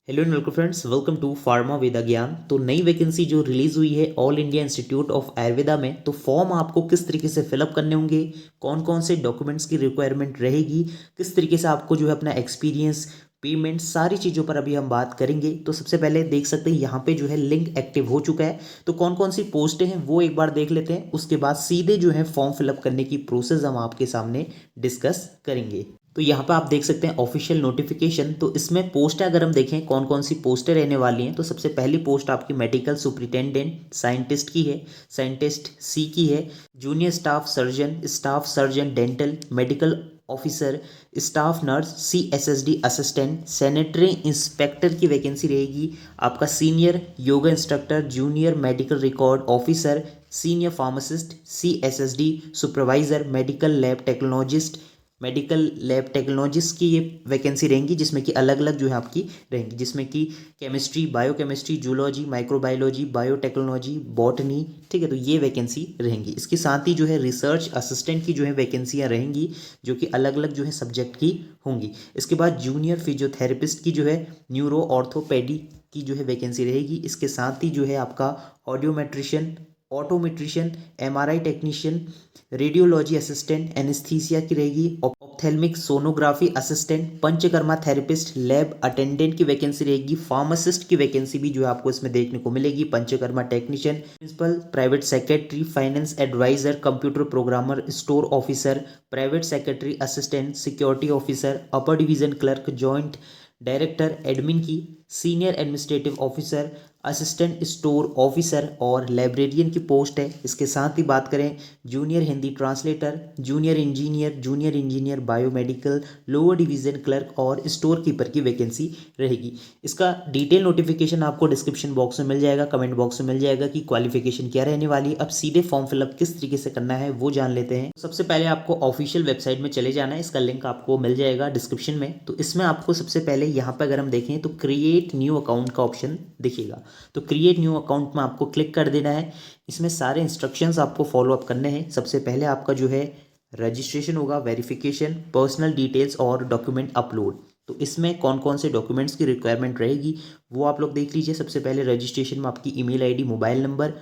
Hello and welcome friends, welcome to Pharma Veda Gyan. तो नई vacancy जो रिलीज हुई है All India Institute of Ayurveda में, तो फॉर्म आपको किस तरीके से फिलअप करने होंगे, कौन कौन से डॉक्यूमेंट्स की रिक्वायरमेंट रहेगी, किस तरीके से आपको जो है अपना एक्सपीरियंस, पेमेंट, सारी चीज़ों पर अभी हम बात करेंगे। तो सबसे पहले देख सकते हैं यहाँ पे जो है लिंक एक्टिव हो चुका है। तो कौन कौन सी पोस्टें हैं वो एक बार देख लेते हैं, उसके बाद सीधे जो है फॉर्म फिलअप करने की प्रोसेस हम आपके सामने डिस्कस करेंगे। तो यहाँ पे आप देख सकते हैं ऑफिशियल नोटिफिकेशन। तो इसमें पोस्ट अगर हम देखें कौन कौन सी पोस्टें रहने वाली हैं, तो सबसे पहली पोस्ट आपकी मेडिकल सुपरिटेंडेंट साइंटिस्ट की है, साइंटिस्ट सी की है, junior staff surgeon dental, medical officer, staff nurse, CSSD assistant, sanitary inspector की वैकेंसी रहेगी। आपका senior yoga instructor, junior medical record officer, senior pharmacist, CSSD supervisor, medical lab technologist की ये vacancy रहेंगी, जिसमें कि अलग अलग जो है आपकी रहेंगी, जिसमें कि chemistry, biochemistry, zoology, microbiology, biotechnology, botany. ठीक है, तो ये वैकेंसी रहेंगी। इसके साथ ही जो है रिसर्च असिस्टेंट की जो है वैकेंसियाँ रहेंगी, जो कि अलग अलग जो है सब्जेक्ट की होंगी। इसके बाद जूनियर फिजियोथेरेपिस्ट की जो है न्यूरो ऑर्थोपेडी की जो है वैकेंसी रहेगी। इसके साथ ही जो है आपका audiometrician, autometrician, MRI technician, radiology assistant, anaesthesia की रहेगी, ophthalmic sonography assistant, panchakarma therapist, lab attendant की वैकेंसी रहेगी। फार्मासिस्ट की वैकेंसी भी जो है आपको इसमें देखने को मिलेगी। Panchakarma technician, principal private secretary, finance adviser, computer programmer, store officer, private secretary assistant, security officer, upper division clerk, joint director admin की, senior administrative officer, assistant store officer और लाइब्रेरियन की पोस्ट है। इसके साथ ही बात करें junior Hindi translator, junior engineer biomedical, lower division clerk और store keeper की वैकेंसी रहेगी। इसका डिटेल नोटिफिकेशन आपको डिस्क्रिप्शन बॉक्स में मिल जाएगा, कमेंट बॉक्स में मिल जाएगा कि क्वालिफिकेशन क्या रहने वाली है। अब सीधे फॉर्म फिलअप किस तरीके से करना है वो जान लेते हैं। सबसे पहले आपको ऑफिशियल वेबसाइट में चले जाना है, इसका लिंक आपको मिल जाएगा डिस्क्रिप्शन में। तो इसमें आपको सबसे पहले यहाँ पर अगर हम देखें तो क्रिएट न्यू अकाउंट का ऑप्शन दिखेगा। तो क्रिएट न्यू अकाउंट में आपको क्लिक कर देना है। इसमें सारे इंस्ट्रक्शंस आपको फॉलो अप करने हैं। सबसे पहले आपका जो है रजिस्ट्रेशन होगा, वेरिफिकेशन, पर्सनल डिटेल्स और डॉक्यूमेंट अपलोड। तो इसमें कौन कौन से डॉक्यूमेंट्स की रिक्वायरमेंट रहेगी वो आप लोग देख लीजिए। सबसे पहले रजिस्ट्रेशन में आपकी email ID, mobile number,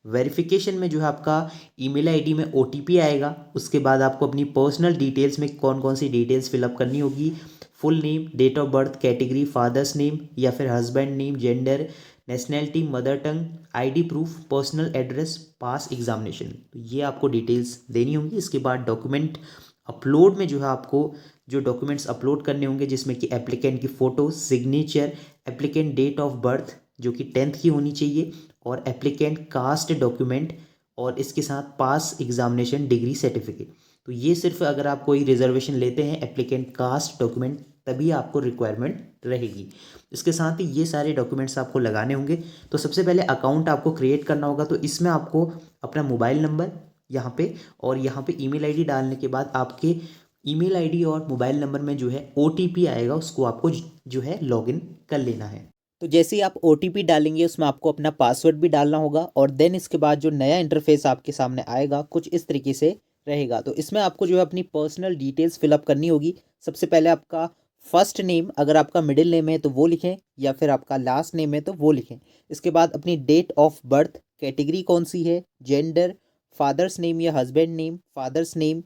verification में जो है आपका ईमेल आईडी में OTP आएगा। उसके बाद आपको अपनी पर्सनल डिटेल्स में कौन कौन सी डिटेल्स फिलअप करनी होगी, full name, date of birth, category, father's name या फिर husband name, gender, nationality, mother tongue, ID proof, personal address, pass examination. तो ये आपको डिटेल्स देनी होंगी। इसके बाद डॉक्यूमेंट अपलोड में जो है आपको जो डॉक्यूमेंट्स अपलोड करने होंगे, जिसमें कि एप्लीकेंट की photo, signature, applicant date of birth जो कि 10th की होनी चाहिए, और एप्लीकेंट कास्ट डॉक्यूमेंट, और इसके साथ पास एग्जामिनेशन डिग्री सर्टिफिकेट। तो ये सिर्फ अगर आप कोई रिजर्वेशन लेते हैं एप्लीकेंट कास्ट डॉक्यूमेंट तभी आपको रिक्वायरमेंट रहेगी। इसके साथ ही ये सारे डॉक्यूमेंट्स आपको लगाने होंगे। तो सबसे पहले अकाउंट आपको क्रिएट करना होगा। तो इसमें आपको अपना मोबाइल नंबर यहाँ पे और यहाँ पे ईमेल आईडी डालने के बाद आपके ईमेल आईडी और मोबाइल नंबर में जो है OTP आएगा, उसको आपको जो है लॉगिन कर लेना है। तो जैसे ही आप OTP डालेंगे उसमें आपको अपना पासवर्ड भी डालना होगा, और देन इसके बाद जो नया इंटरफेस आपके सामने आएगा कुछ इस तरीके से रहेगा। तो इसमें आपको जो है अपनी पर्सनल डिटेल्स फिलअप करनी होगी। सबसे पहले आपका फर्स्ट नेम, अगर आपका मिडिल नेम है तो वो लिखें, या फिर आपका लास्ट नेम है तो वो लिखें। इसके बाद अपनी डेट ऑफ बर्थ, कैटेगरी कौन सी है, जेंडर, फादर्स नेम या हस्बैंड नेम, फादर्स नेम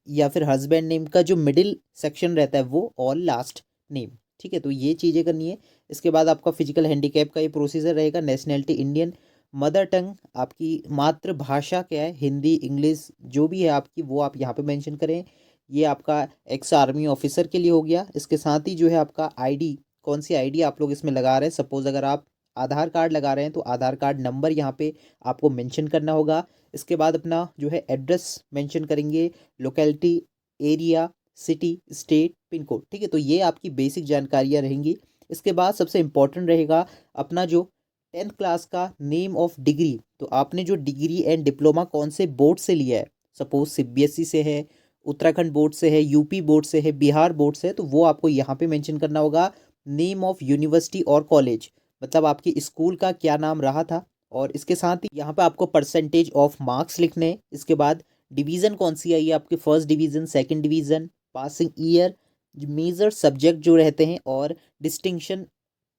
या फिर हस्बैंड नेम का जो मिडिल सेक्शन रहता है वो, और लास्ट नेम। ठीक है, तो ये चीज़ें करनी है। इसके बाद आपका फिजिकल हैंडीकैप का ये प्रोसीजर रहेगा। नेशनैलिटी इंडियन, मदर टंग आपकी मातृभाषा क्या है, हिंदी, इंग्लिश जो भी है आपकी वो आप यहाँ पे मेंशन करें। ये आपका एक्स आर्मी ऑफिसर के लिए हो गया। इसके साथ ही जो है आपका ID, कौन सी ID आप लोग इसमें लगा रहे हैं। सपोज अगर आप आधार कार्ड लगा रहे हैं तो आधार कार्ड नंबर यहाँ पे आपको मेंशन करना होगा। इसके बाद अपना जो है एड्रेस मेंशन करेंगे, locality, area, city, state, pin code. ठीक है, तो ये आपकी बेसिक जानकारियाँ रहेंगी। इसके बाद सबसे इम्पोर्टेंट रहेगा अपना जो 10th क्लास का नेम ऑफ डिग्री। तो आपने जो डिग्री एंड डिप्लोमा कौन से बोर्ड से लिया है, सपोज CBSE से है, उत्तराखंड बोर्ड से है, UP बोर्ड से है, बिहार बोर्ड से है, तो वो आपको यहाँ पे मेंशन करना होगा। नेम ऑफ यूनिवर्सिटी और कॉलेज, मतलब आपकी स्कूल का क्या नाम रहा था। और इसके साथ ही यहाँ पे आपको परसेंटेज ऑफ मार्क्स लिखने हैं। इसके बाद डिवीज़न कौन सी आई है आपके, first division, second division, passing year, major subject जो रहते हैं, और डिस्टिंक्शन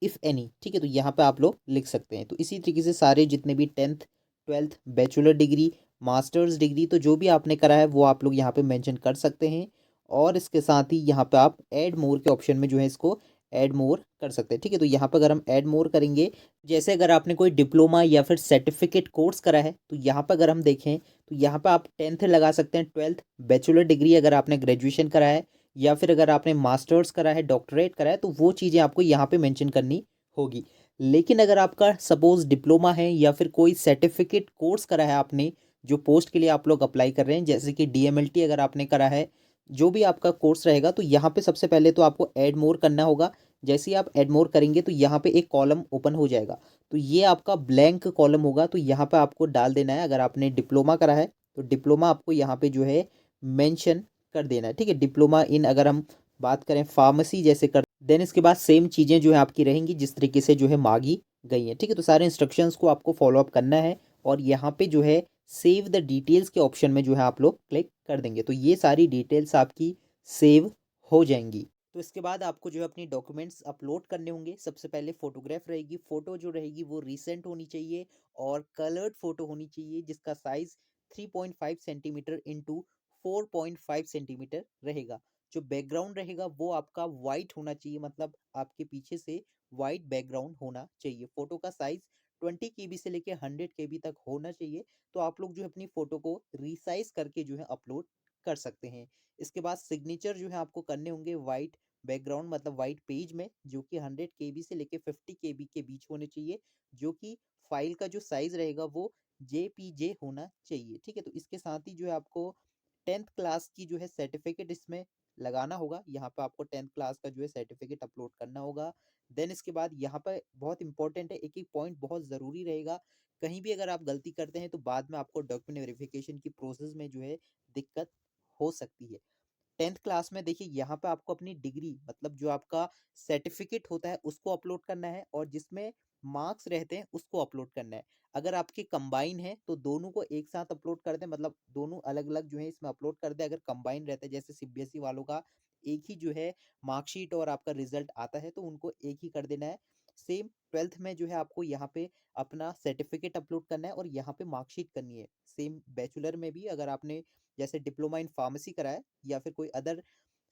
इफ़ एनी, ठीक है, तो यहाँ पे आप लोग लिख सकते हैं। तो इसी तरीके से सारे जितने भी 10th 12th bachelor degree, masters degree, तो जो भी आपने करा है वो आप लोग यहाँ पे मेंशन कर सकते हैं। और इसके साथ ही यहाँ पे आप ऐड मोर के ऑप्शन में जो है इसको ऐड मोर कर सकते हैं, ठीक है। तो यहाँ पर अगर हम ऐड मोर करेंगे, जैसे अगर आपने कोई डिप्लोमा या फिर सर्टिफिकेट कोर्स करा है, तो यहाँ पर अगर हम देखें तो यहाँ पर आप 10th लगा सकते हैं, 12th बैचलर डिग्री अगर आपने ग्रेजुएशन करा है, या फिर अगर आपने मास्टर्स करा है, डॉक्टरेट करा है, तो वो चीज़ें आपको यहाँ पे मेंशन करनी होगी। लेकिन अगर आपका सपोज डिप्लोमा है या फिर कोई सर्टिफिकेट कोर्स करा है आपने, जो पोस्ट के लिए आप लोग अप्लाई कर रहे हैं, जैसे कि डीएमएलटी अगर आपने करा है, जो भी आपका कोर्स रहेगा, तो यहाँ पे सबसे पहले तो आपको ऐड मोर करना होगा। जैसे ही आप ऐड मोर करेंगे तो यहाँ पे एक कॉलम ओपन हो जाएगा, तो ये आपका ब्लैंक कॉलम होगा। तो यहाँ पे आपको डाल देना है, अगर आपने डिप्लोमा करा है तो डिप्लोमा आपको यहाँ पे जो है मेंशन कर देना है, ठीक है। डिप्लोमा इन अगर हम बात करें फार्मेसी जैसे कर, देन इसके बाद सेम चीज़ें जो है आपकी रहेंगी जिस तरीके से जो है मांगी गई हैं, ठीक है। तो सारे इंस्ट्रक्शंस को आपको फॉलो अप करना है, और यहाँ पे जो है सेव द डिटेल्स के ऑप्शन में जो है आप लोग क्लिक कर देंगे, तो ये सारी डिटेल्स आपकी सेव हो जाएंगी। तो इसके बाद आपको जो है अपनी डॉक्यूमेंट्स अपलोड करने होंगे। सबसे पहले फोटोग्राफ रहेगी, फ़ोटो जो रहेगी वो रिसेंट होनी चाहिए और कलर्ड फ़ोटो होनी चाहिए, जिसका साइज़ 3.5 सेंटीमीटर इंटू 4.5 सेंटीमीटर रहेगा। जो बैकग्राउंड रहेगा वो आपका वाइट होना चाहिए, मतलब आपके पीछे से वाइट बैकग्राउंड होना चाहिए। फ़ोटो का साइज़ 20 KB से लेके 100 KB तक होना चाहिए। तो आप लोग जो है अपनी फ़ोटो को रिसाइज करके जो है अपलोड कर सकते हैं। इसके बाद सिग्नेचर जो है आपको करने होंगे वाइट बैकग्राउंड, मतलब वाइट पेज में, जो कि 100 KB से लेके 50 KB के बीच होने चाहिए, जो कि फाइल का जो साइज रहेगा वो JPG होना चाहिए, ठीक है। तो इसके साथ ही जो है आपको 10th क्लास की जो है सर्टिफिकेट इसमें लगाना होगा। यहाँ पे आपको 10th क्लास का जो है सर्टिफिकेट अपलोड करना होगा। देन इसके बाद यहाँ पे बहुत इंपॉर्टेंट है, एक एक पॉइंट बहुत ज़रूरी रहेगा। कहीं भी अगर आप गलती करते हैं तो बाद में आपको डॉक्यूमेंट वेरिफिकेशन की प्रोसेस में जो है दिक्कत हो सकती है। 10th क्लास में देखिए यहाँ पे आपको अपनी डिग्री, मतलब जो आपका सर्टिफिकेट होता है उसको अपलोड करना है, और जिसमें मार्क्स रहते हैं उसको अपलोड करना है। अगर आपके कंबाइन है तो दोनों को एक साथ अपलोड कर दें, मतलब दोनों अलग अलग जो है इसमें अपलोड कर दें। अगर कंबाइन रहता है, जैसे सीबीएसई वालों का एक ही जो है मार्कशीट और आपका रिजल्ट आता है, तो उनको एक ही कर देना है। सेम 12th में जो है आपको यहाँ पे अपना सर्टिफिकेट अपलोड करना है और यहाँ पे मार्कशीट करनी है। सेम बैचलर में भी अगर आपने जैसे डिप्लोमा इन फार्मेसी करा है या फिर कोई अदर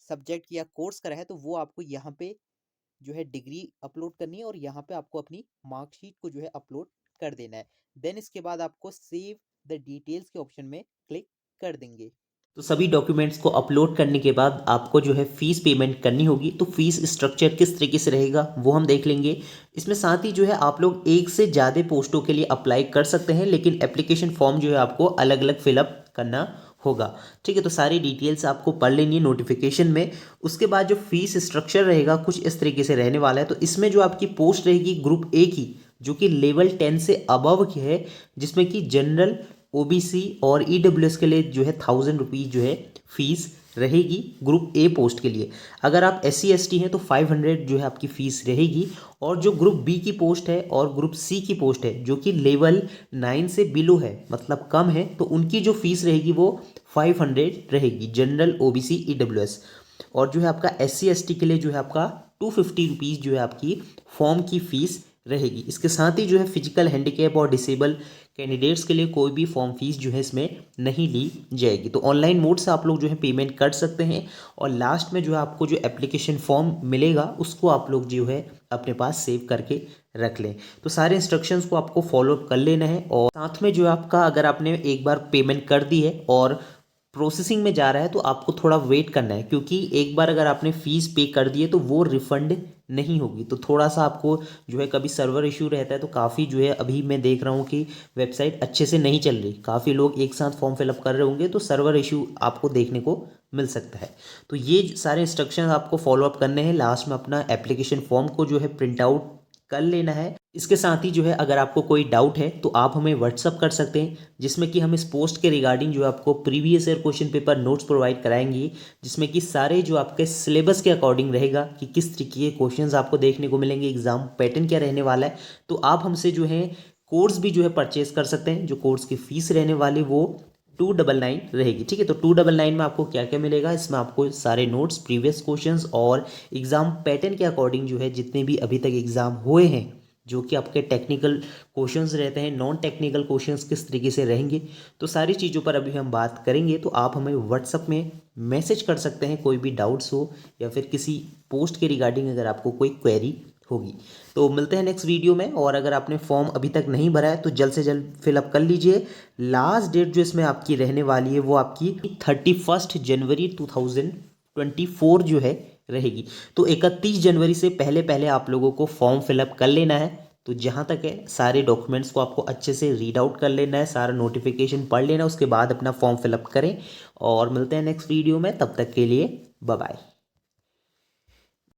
सब्जेक्ट या कोर्स करा है, तो वो आपको यहाँ पे जो है डिग्री अपलोड करनी है और यहाँ पे आपको अपनी मार्कशीट को जो है अपलोड कर देना है। देन इसके बाद आपको सेव द डिटेल्स के ऑप्शन में क्लिक कर देंगे। तो सभी डॉक्यूमेंट्स को अपलोड करने के बाद आपको जो है फ़ीस पेमेंट करनी होगी। तो फ़ीस स्ट्रक्चर किस तरीके से रहेगा वो हम देख लेंगे। इसमें साथ ही जो है आप लोग एक से ज़्यादा पोस्टों के लिए अप्लाई कर सकते हैं, लेकिन एप्लीकेशन फॉर्म जो है आपको अलग अलग फिलअप करना होगा, ठीक है। तो सारी डिटेल्स आपको पढ़ लेनी है नोटिफिकेशन में। उसके बाद जो फीस स्ट्रक्चर रहेगा कुछ इस तरीके से रहने वाला है। तो इसमें जो आपकी पोस्ट रहेगी ग्रुप ए की, जो कि लेवल 10 से अबव की है, जिसमें कि जनरल, ओबीसी और ईडब्ल्यूएस के लिए जो है 1000 रुपीज़ जो है फीस रहेगी ग्रुप ए पोस्ट के लिए। अगर आप SC ST हैं तो 500 जो है आपकी फ़ीस रहेगी। और जो ग्रुप बी की पोस्ट है और ग्रुप सी की पोस्ट है, जो कि लेवल 9 से बिलो है, मतलब कम है, तो उनकी जो फीस रहेगी वो 500 रहेगी, जनरल, ओबीसी, ईडब्ल्यूएस। और जो है आपका SC ST के लिए जो है आपका 250 रुपीज़ जो है आपकी फॉर्म की फ़ीस रहेगी। इसके साथ ही जो है फिजिकल हैंडीकैप और डिसेबल कैंडिडेट्स के लिए कोई भी फॉर्म फीस जो है इसमें नहीं ली जाएगी। तो ऑनलाइन मोड से आप लोग जो है पेमेंट कर सकते हैं, और लास्ट में जो है आपको जो एप्लीकेशन फॉर्म मिलेगा उसको आप लोग जो है अपने पास सेव करके रख लें। तो सारे इंस्ट्रक्शंस को आपको फॉलो अप कर लेना है, और साथ में जो है आपका अगर आपने एक बार पेमेंट कर दी है और प्रोसेसिंग में जा रहा है तो आपको थोड़ा वेट करना है, क्योंकि एक बार अगर आपने फ़ीस पे कर दी है तो वो रिफ़ंड नहीं होगी। तो थोड़ा सा आपको जो है कभी सर्वर इशू रहता है, तो काफ़ी जो है अभी मैं देख रहा हूँ कि वेबसाइट अच्छे से नहीं चल रही, काफ़ी लोग एक साथ फॉर्म फिलअप कर रहे होंगे, तो सर्वर इशू आपको देखने को मिल सकता है। तो ये सारे इंस्ट्रक्शन आपको फॉलो अप करने हैं। लास्ट में अपना एप्लीकेशन फॉर्म को जो है प्रिंट आउट कर लेना है। इसके साथ ही जो है अगर आपको कोई डाउट है तो आप हमें व्हाट्सअप कर सकते हैं, जिसमें कि हम इस पोस्ट के रिगार्डिंग जो आपको previous year question paper notes provide कराएंगे, जिसमें कि सारे जो आपके सिलेबस के अकॉर्डिंग रहेगा कि किस तरीके के क्वेश्चंस आपको देखने को मिलेंगे, एग्जाम पैटर्न क्या रहने वाला है। तो आप हमसे जो है कोर्स भी जो है परचेज कर सकते हैं। जो कोर्स की फ़ीस रहने वाली वो 299 रहेगी। ठीक है, तो 299 में आपको क्या क्या मिलेगा, इसमें आपको सारे नोट्स, प्रीवियस क्वेश्चंस और एग्जाम पैटर्न के अकॉर्डिंग जो है जितने भी अभी तक एग्जाम हुए हैं, जो कि आपके टेक्निकल क्वेश्चंस रहते हैं, नॉन टेक्निकल क्वेश्चंस किस तरीके से रहेंगे, तो सारी चीज़ों पर अभी हम बात करेंगे। तो आप हमें व्हाट्सअप में मैसेज कर सकते हैं कोई भी डाउट्स हो या फिर किसी पोस्ट के रिगार्डिंग अगर आपको कोई क्वेरी होगी। तो मिलते हैं नेक्स्ट वीडियो में। और अगर आपने फॉर्म अभी तक नहीं भरा है तो जल्द से जल्द फिलअप कर लीजिए। लास्ट डेट जो इसमें आपकी रहने वाली है वो आपकी 31 जनवरी 2024 जो है रहेगी। तो 31 जनवरी से पहले पहले आप लोगों को फॉर्म फिलअप कर लेना है। तो जहाँ तक है सारे डॉक्यूमेंट्स को आपको अच्छे से रीड आउट कर लेना है, सारा नोटिफिकेशन पढ़ लेना, उसके बाद अपना फॉर्म फिलअप करें। और मिलते हैं नेक्स्ट वीडियो में, तब तक के लिए बाय बाय।